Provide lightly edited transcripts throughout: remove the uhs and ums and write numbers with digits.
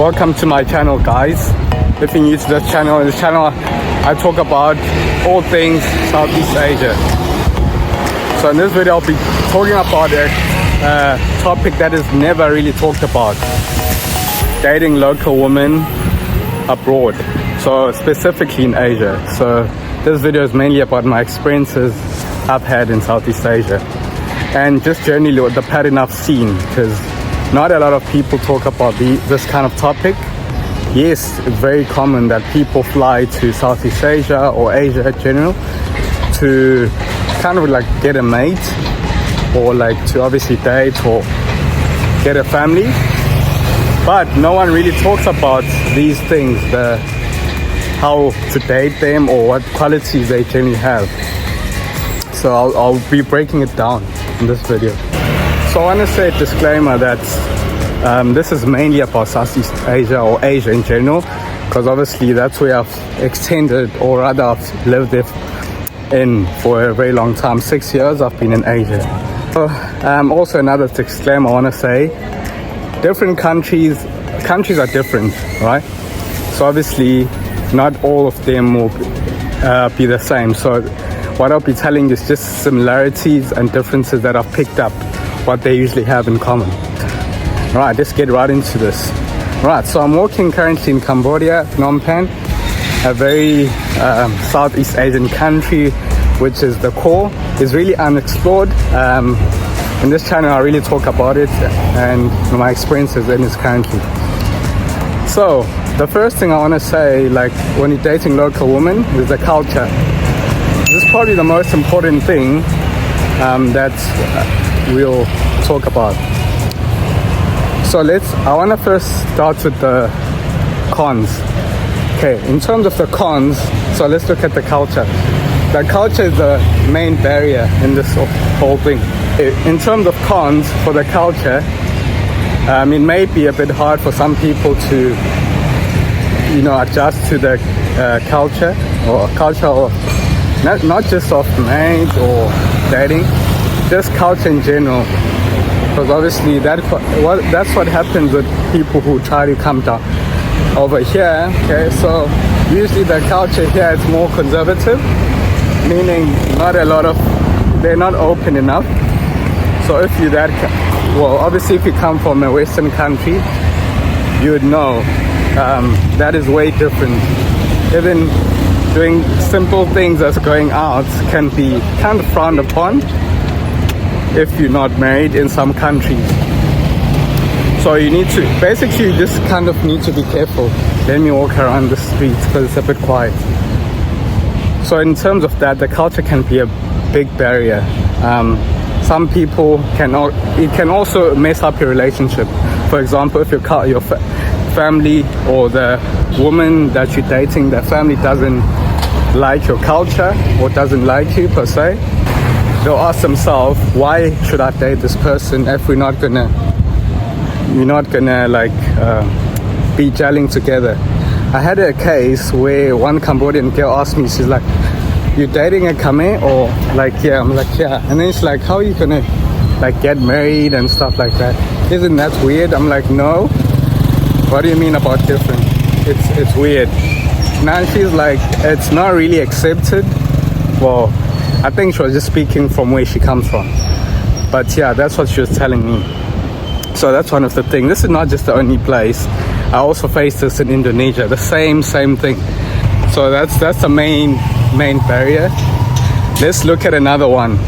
Welcome to my channel, guys. If you're new to this channel, I talk about all things Southeast Asia. So in this video I'll be talking about a topic that is never really talked about: dating local women abroad, so specifically in Asia. So this video is mainly about my experiences I've had in Southeast Asia and just generally the pattern I've seen, because not a lot of people talk about this kind of topic. Yes, it's very common that people fly to Southeast Asia or Asia in general to kind of like get a mate, or like to obviously date or get a family, but no one really talks about these things, how to date them or what qualities they generally have. So I'll be breaking it down in this video. So I want to say a disclaimer that this is mainly about Southeast Asia or Asia in general, because obviously that's where I've extended, or rather I've lived there for a very long time. 6 years I've been in Asia. So also another disclaimer I want to say, different countries are different, right? So obviously not all of them will be the same. So what I'll be telling you is just similarities and differences that I've picked up, what they usually have in common. Right, let's get right into this. Right, so I'm working currently in Cambodia, Phnom Penh, a very Southeast Asian country, which is the core, is really unexplored. In this channel I really talk about it and my experiences in this country. So the first thing I want to say, like when you're dating local women, is the culture. This is probably the most important thing that we'll talk about. So I want to first start with the cons. Okay, in terms of the cons, so let's look at the culture. The culture is the main barrier in this whole thing. In terms of cons for the culture, it may be a bit hard for some people to, adjust to the culture of not just of marriage or dating, just culture in general. Because obviously that's what happens with people who try to come down over here. Okay, so usually the culture here is more conservative, meaning they're not open enough. So if obviously if you come from a Western country, you would know that is way different. Even doing simple things as going out can be kind of frowned upon if you're not married in some countries. So you just kind of need to be careful. Let me walk around the streets because it's a bit quiet. So in terms of that, the culture can be a big barrier. Some people it can also mess up your relationship. For example, if your family or the woman that you're dating, their family doesn't like your culture or doesn't like you per se, they'll ask themselves, why should I date this person if we're not gonna be gelling together? I had a case where one Cambodian girl asked me, she's like, you dating a Khmer? Or like, yeah. I'm like, yeah. And then she's like, how are you gonna get married and stuff like that? Isn't that weird? I'm like, no. What do you mean about different? It's weird. Now she's like, it's not really accepted. Well, I think she was just speaking from where she comes from. But yeah, that's what she was telling me. So that's one of the things. This is not just the only place. I also faced this in Indonesia, the same thing. So that's the main barrier. Let's look at another one.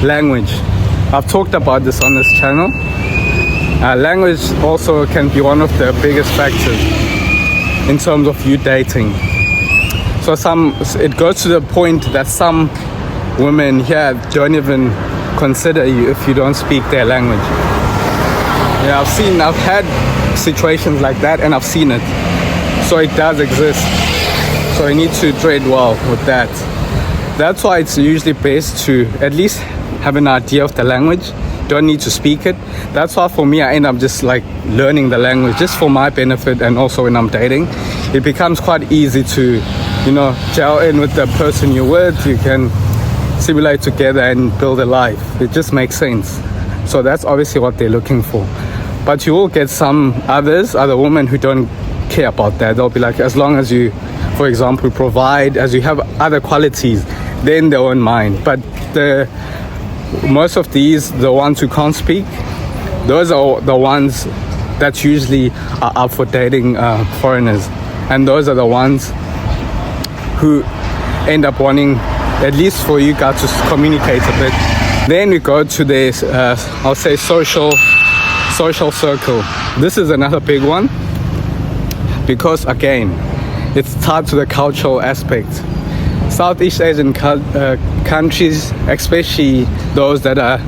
Language. I've talked about this on this channel. Language also can be one of the biggest factors in terms of you dating. So it goes to the point that some women here don't even consider you if you don't speak their language. Yeah, I've had situations like that, and I've seen it. So it does exist. So you need to tread well with that. That's why it's usually best to at least have an idea of the language. Don't need to speak it. That's why for me, I end up just learning the language just for my benefit, and also when I'm dating, it becomes quite easy to, gel in with the person you're with. You can simulate together and build a life. It just makes sense. So that's obviously what they're looking for. But you will get some other women who don't care about that. They'll be like, as long as you, for example, provide, as you have other qualities, then they won't mind. But most of these, the ones who can't speak, those are the ones that usually are up for dating foreigners. And those are the ones who end up wanting, at least for you guys, to communicate a bit. Then we go to this, I'll say social circle. This is another big one because, again, it's tied to the cultural aspect. Southeast Asian countries, especially those that are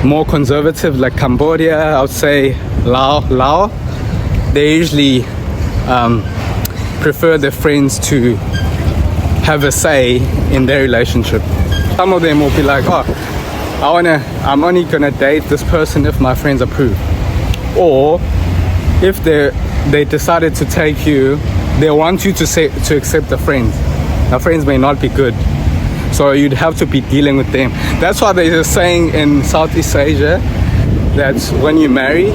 more conservative, like Cambodia, I would say Laos, they usually prefer their friends to have a say in their relationship. Some of them will be like, oh, I'm only gonna date this person if my friends approve. Or if they decided to take you, they want you to accept the friends. The friends may not be good, so you'd have to be dealing with them. That's why there's a saying in Southeast Asia that when you marry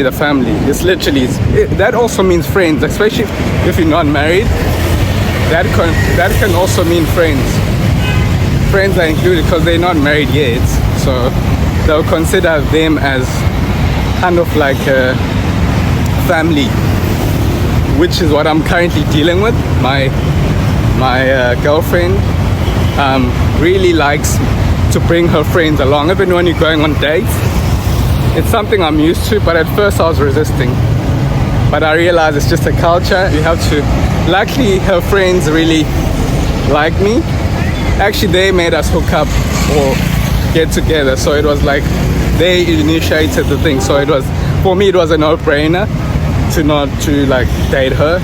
the family. It's literally, that also means friends, especially if you're not married. That can also mean friends. Friends are included because they're not married yet, so they'll consider them as kind of like a family, which is what I'm currently dealing with. My girlfriend really likes to bring her friends along, even when you're going on dates. It's something I'm used to, but at first I was resisting. But I realized it's just a culture. You have to. Luckily, her friends really like me. Actually, they made us hook up or get together. So it was like they initiated the thing. So it was, for me, it was a no-brainer to not to like date her.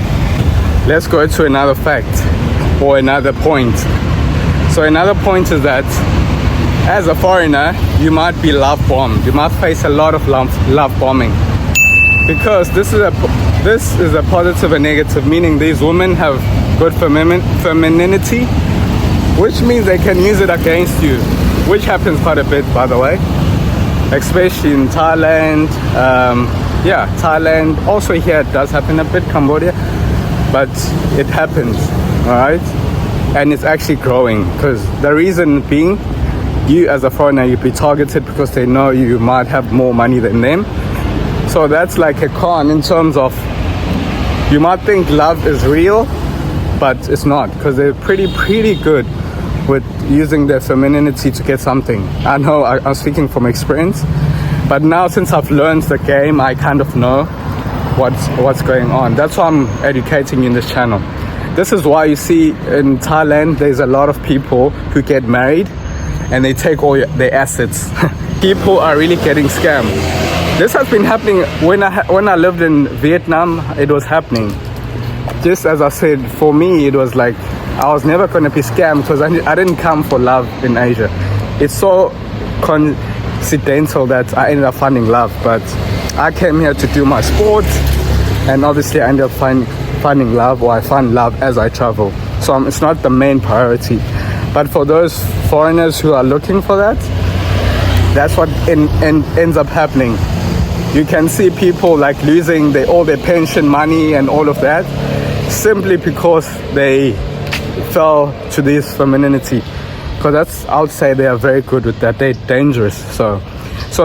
Let's go to another fact or another point. So another point is that as a foreigner, you might be love bombed. You might face a lot of love bombing, because this is a positive and negative, meaning these women have good femininity, which means they can use it against you, which happens quite a bit, by the way, especially in Thailand. Thailand, also here it does happen a bit, Cambodia, but it happens, all right? And it's actually growing, because the reason being, you as a foreigner, you'd be targeted because they know you might have more money than them. So that's like a con in terms of, you might think love is real, but it's not, because they're pretty good with using their femininity to get something. I know I'm speaking from experience, but now since I've learned the game, I kind of know what's going on. That's why I'm educating you in this channel. This is why you see in Thailand there's a lot of people who get married and they take all their assets. People are really getting scammed. This has been happening when I lived in Vietnam. It was happening. Just as I said, for me it was like I was never going to be scammed, because I didn't come for love in Asia. It's so coincidental that I ended up finding love, but I came here to do my sport, and obviously I ended up finding love, or I find love as I travel. So it's not the main priority. But for those foreigners who are looking for that, that's what ends up happening. You can see people like losing all their pension money and all of that, simply because they fell to this femininity. Because I would say they are very good with that. They're dangerous. So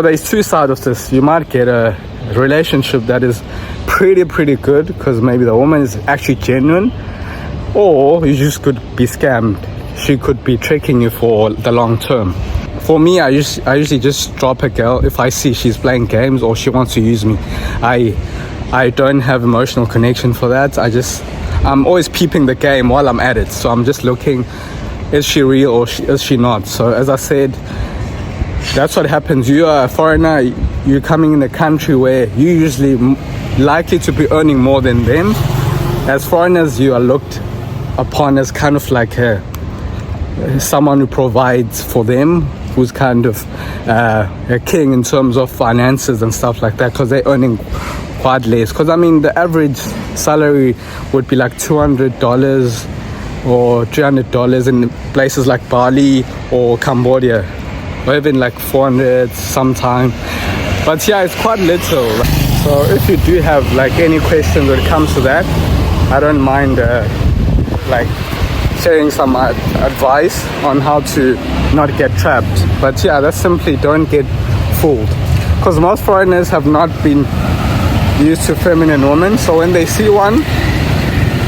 there's two sides of this. You might get a relationship that is pretty good, because maybe the woman is actually genuine, or you just could be scammed. She could be tricking you for the long term. For me, I usually just drop a girl if I see she's playing games or she wants to use me. I don't have emotional connection for that. I'm always peeping the game while I'm at it. So I'm just looking, is she real or is she not? So as I said, that's what happens. You are a foreigner, you're coming in a country where you're usually likely to be earning more than them. As foreigners, you are looked upon as kind of like someone who provides for them, who's kind of a king in terms of finances and stuff like that, because they're earning quite less. Because I mean, the average salary would be like $200 or $300 in places like Bali or Cambodia, or even like 400 sometime. But yeah, it's quite little. So if you do have like any questions when it comes to that, I don't mind like sharing some advice on how to not get trapped. But yeah, that's simply don't get fooled, because most foreigners have not been used to feminine women, so when they see one,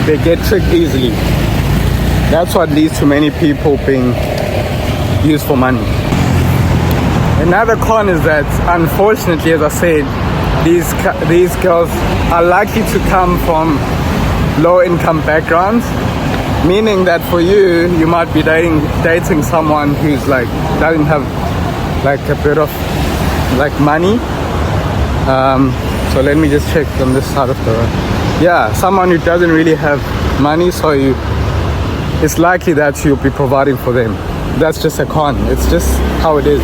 they get tricked easily. That's what leads to many people being used for money. Another con is that, unfortunately, as I said, these girls are likely to come from low income backgrounds, meaning that for you, you might be dating someone who's like doesn't have like a bit of like money. So let me just check on this side of the road. Yeah, someone who doesn't really have money, so it's likely that you'll be providing for them. That's just a con. It's just how it is.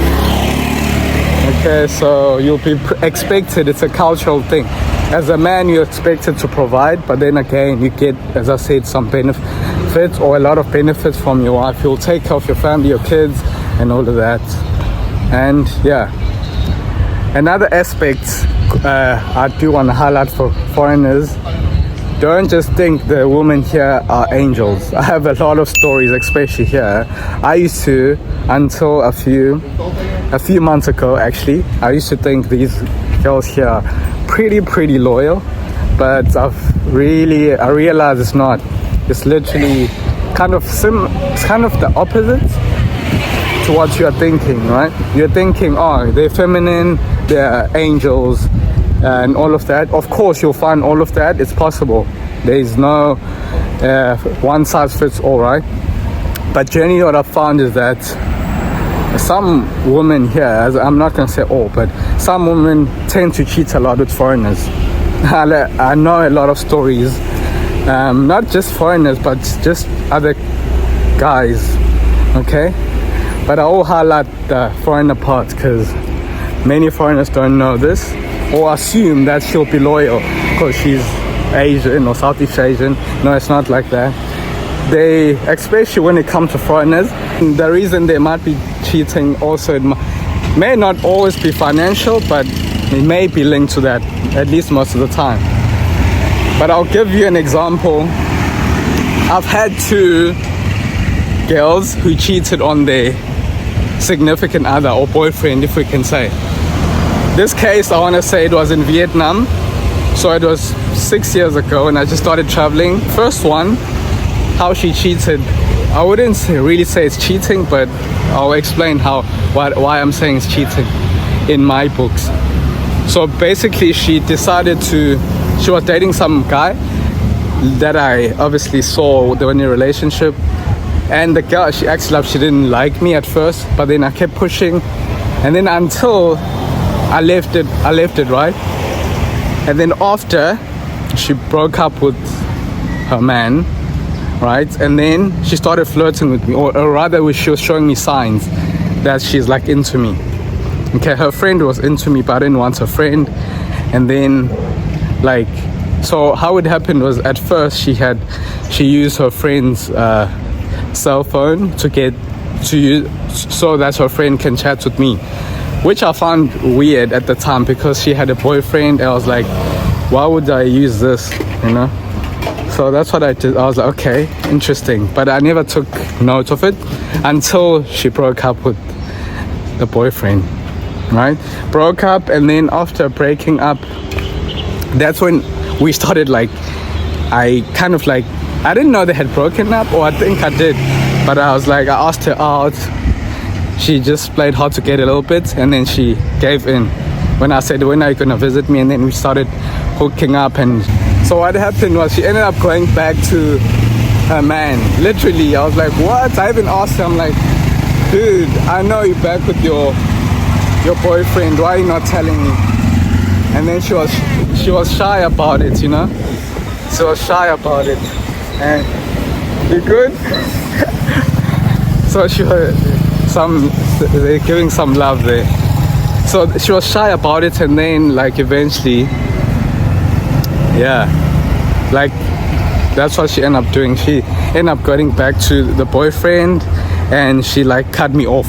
Okay, so you'll be expected. It's a cultural thing. As a man, you're expected to provide, but then again, you get, as I said, some benefits or a lot of benefits from your wife. You'll take care of your family, your kids, and all of that. And yeah, another aspect I do want to highlight for foreigners: don't just think the women here are angels. I have a lot of stories, especially here. I used to, until a few months ago actually, I used to think these girls here are pretty loyal, but I realized it's not. It's literally it's kind of the opposite to what you are thinking, right? You're thinking, oh, they're feminine, they're angels, and all of that. Of course, you'll find all of that. It's possible. There is no one size fits all, right? But generally, what I've found is that some women here, I'm not going to say all, but some women tend to cheat a lot with foreigners. I know a lot of stories, not just foreigners, but just other guys, okay? But I will highlight the foreigner part because many foreigners don't know this or assume that she'll be loyal because she's Asian or Southeast Asian. No, it's not like that. They, especially when it comes to foreigners, the reason they might be cheating also, it may not always be financial, but it may be linked to that, at least most of the time. But I'll give you an example. I've had 2 girls who cheated on their significant other or boyfriend, if we can say. This case, I want to say it was in Vietnam. So it was 6 years ago and I just started traveling. First one, how she cheated, I wouldn't really say it's cheating, but I'll explain why I'm saying it's cheating in my books. So basically she was dating some guy that I obviously saw they were in a relationship, and the girl, she didn't like me at first, but then I kept pushing, and then until I left it, right? And then after she broke up with her man, right? And then she started flirting with me, or rather she was showing me signs that she's like into me. Okay, her friend was into me, but I didn't want her friend. And then like, so how it happened was, at first she used her friend's cell phone to use so that her friend can chat with me, which I found weird at the time because she had a boyfriend. I was like, why would I use this, you know? So that's what I did. I was like, okay, interesting. But I never took note of it until she broke up with the boyfriend, right? Broke up, and then after breaking up, that's when we started like, I didn't know they had broken up, or I think I did. But I was like, I asked her out. She just played hard to get a little bit, and then she gave in when I said, when are you gonna visit me? And then we started hooking up. And so what happened was she ended up going back to her man. Literally, I was like, what? I even asked her, I'm like, dude, I know you're back with your boyfriend, why are you not telling me? And then she was shy about it, you know? She was shy about it. And you good? So she was they're giving some love there. So she was shy about it, and then like eventually, yeah, like that's what she ended up doing. She ended up going back to the boyfriend, and she like cut me off.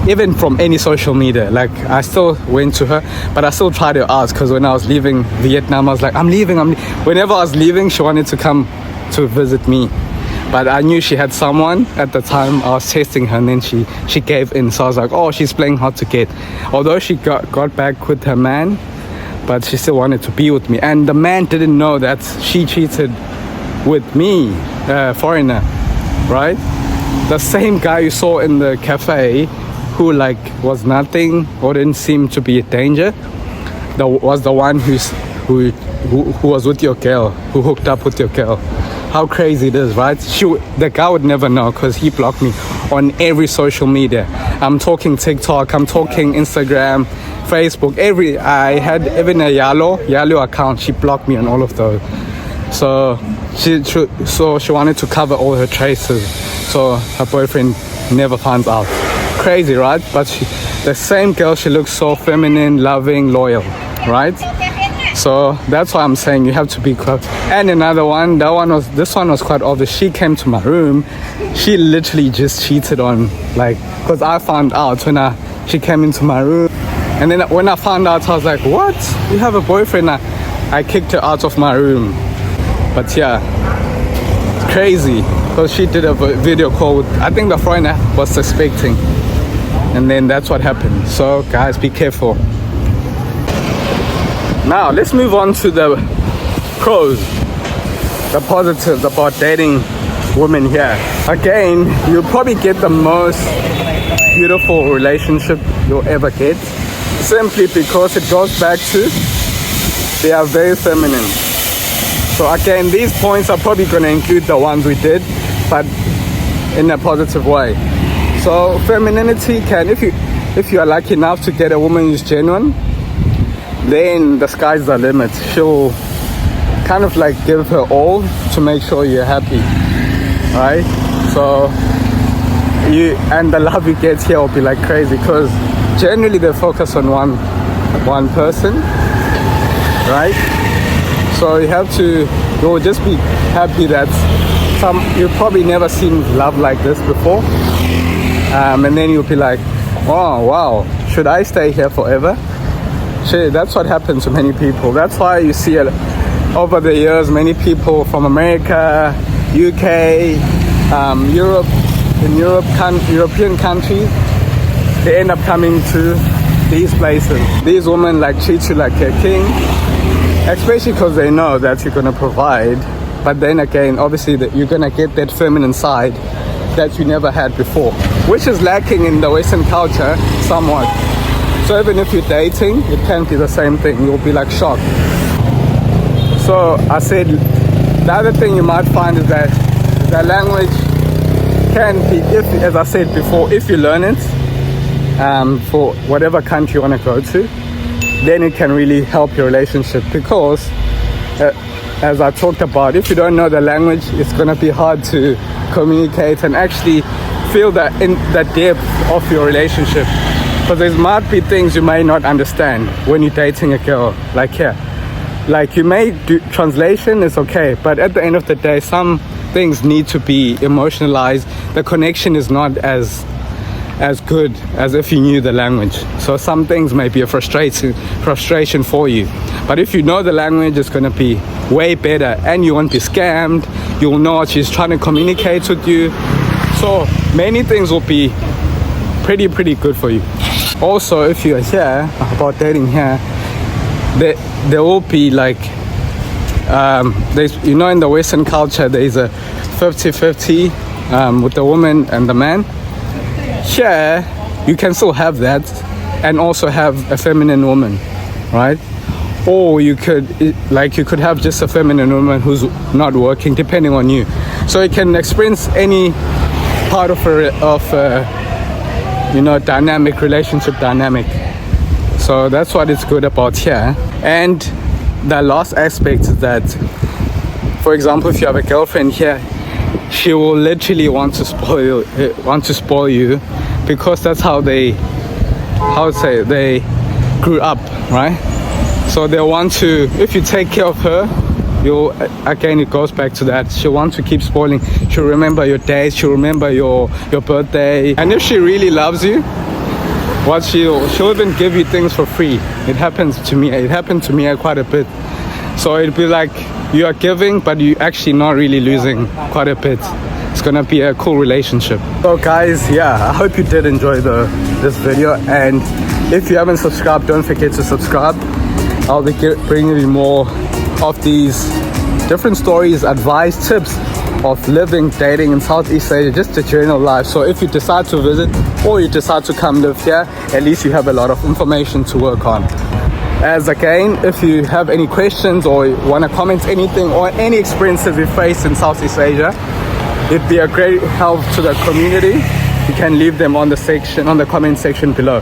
even from any social media. Like I still went to her, but I still tried to ask, because when I was leaving Vietnam, I was like, I'm leaving. Whenever I was leaving, she wanted to come to visit me, but I knew she had someone at the time. I was testing her, and then she gave in. So I was like, oh, she's playing hard to get. Although she got back with her man, but she still wanted to be with me. And the man didn't know that she cheated with me, foreigner, right? The same guy you saw in the cafe, who like was nothing or didn't seem to be a danger, was the one who was with your girl, who hooked up with your girl. How crazy it is, right? The guy would never know, because he blocked me on every social media. I'm talking TikTok, I'm talking Instagram, Facebook, I had even a Yalo account. She blocked me on all of those. So she wanted to cover all her traces, so her boyfriend never finds out. Crazy, right? But the same girl, she looks so feminine, loving, loyal, right? So that's why I'm saying you have to be quick. And another one, this one was quite obvious. She came to my room. She literally just cheated on, like, because I found out when she came into my room. And then when I found out, I was like, what? You have a boyfriend? I kicked her out of my room. But yeah, it's crazy, because she did a video call with, I think the foreigner was suspecting. And then that's what happened. So guys, be careful. Now let's move on to the pros, the positives about dating women here. Again, you'll probably get the most beautiful relationship you'll ever get, simply because it goes back to they are very feminine. So again, these points are probably going to include the ones we did, but in a positive way. So femininity can, if you are lucky enough to get a woman who's genuine, then the sky's the limit. She'll kind of like give her all to make sure you're happy, right? So and the love you get here will be like crazy, because generally they focus on one person, right? So you'll just be happy that you've probably never seen love like this before, and then you'll be like, oh wow, should I stay here forever? Shit, that's what happens to many people. That's why you see over the years many people from America, UK, European countries, they end up coming to these places. These women like treat you like a king, especially because they know that you're gonna provide. But then again, obviously you're gonna get that feminine side that you never had before, which is lacking in the Western culture somewhat. So even if you're dating, it can be the same thing. You'll be like shocked. So I said, the other thing you might find is that the language can be, as I said before, if you learn it for whatever country you want to go to, then it can really help your relationship. Because as I talked about, if you don't know the language, it's going to be hard to communicate and actually feel that in the depth of your relationship. Because there might be things you may not understand when you're dating a girl, like here. Like you may do translation, is okay, but at the end of the day, some things need to be emotionalized. The connection is not as good as if you knew the language. So some things may be a frustration for you. But if you know the language, it's going to be way better, and you won't be scammed. You'll know what she's trying to communicate with you. So many things will be pretty good for you. Also, if you're here about dating here, there will be like there's, in the Western culture there's a 50-50 with the woman and the man. Here you can still have that and also have a feminine woman, right? Or you could have just a feminine woman who's not working, depending on you. So you can experience any part of dynamic relationship dynamic. So that's what is good about here. And the last aspect is that, for example, if you have a girlfriend here, she will literally want to spoil you, because that's how they grew up, right? So they want to, if you take care of her, again, it goes back to that. She'll want to keep spoiling. She'll remember your days. She'll remember your birthday. And if she really loves you, what she'll even give you things for free. It happens to me. It happened to me quite a bit. So it'd be like you are giving, but you actually not really losing quite a bit. It's gonna be a cool relationship. So guys, yeah, I hope you did enjoy this video, and if you haven't subscribed, don't forget to subscribe. I'll be bringing you more of these different stories, advice, tips of living, dating in Southeast Asia, just a general life. So if you decide to visit or you decide to come live here, at least you have a lot of information to work on. As again, if you have any questions or want to comment anything or any experiences you faced in Southeast Asia, it'd be a great help to the community. You can leave them on the comment section below.